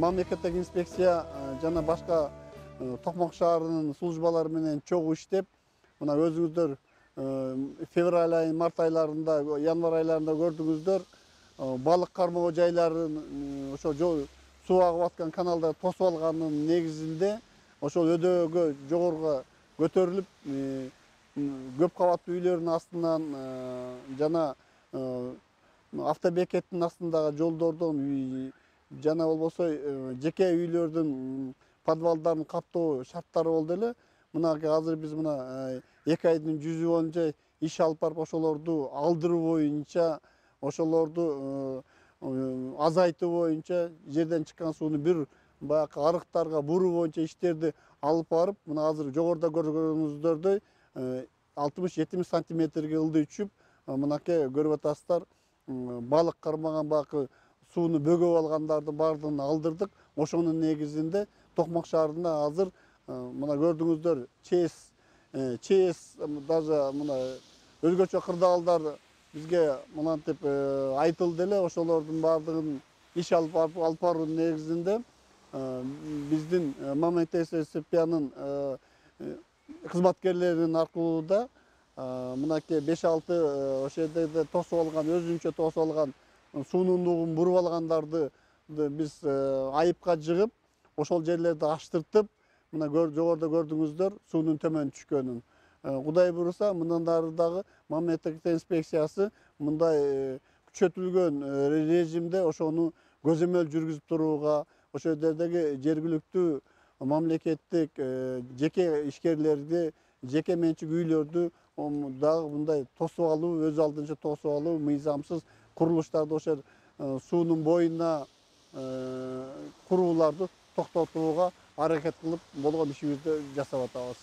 мамлекеттик инспекция жана башка Токмок шаарынын службалары менен чогуу иштеп, мына өзүңүздөр февраль айы, март айларында, январь айларында көрдүңүздөр, балык кармоо жайларын ошо суу агып аткан каналдар тосуп алганын негизинде ошол өдөөгө жогоруга көтөрүлүп, көп кабаттуу үйлөрдүн астынан жана автобекеттин астындагы жолдордон жана болбосо жеке үйлөрдүн подвалдарын каптоо шарттары болду эле. Мына азыр биз мына 2 айдын жүзү боюнча иш алып барып, ошолорду алдыруу боюнча, ошолорду азайтуу боюнча, жерден чыккан сууну бир баягы арыктарга буруу боюнча иштерди алып барып, мына азыр жогоруда көргөнүңүздөрдөй 60-70 сантиметрге ылдый түшүп, мынакей көрүп атасыздар, балык кармаган баягы сууну бөгөп алгандарды баардыгын алдырдык. Ошонун негизинде Токмок шаарында азыр мына көрдүңүздөр, ЧС даже мына өзгөчө кырдаалдар бизге мынантип айтылды эле. Ошолордун баардыгын иш алып баруунун негизинде биздин МТСПнын кызматкерлеринин аркылуу да мынакей 5-6 ошол жерде тосуп алган, өзүнчө тосуп алган суунундугун буруп алгандарды биз айыпка жыгып, ошол жерлерди аштыртып, мына жогоруда көрдүңүздөр суунун төмөн түшкөнүн. Кудай буюрса, мындан ары дагы мамлекеттик инспекциясы мындай күчөтүлгөн режимде ошону көзөмөл жүргүзүп турууга, ошол жердеги жергиликтүү мамлекеттик жеке ишкерлерди, жеке менчик үйлөрдү дагы мындай тосуп алуу, өз алдынча тосуп алуу, мыйзамсыз курулуштарды ошол суунун боюна курууларды токтотууга аракет кылып болгон ишибизди жасап атабыз.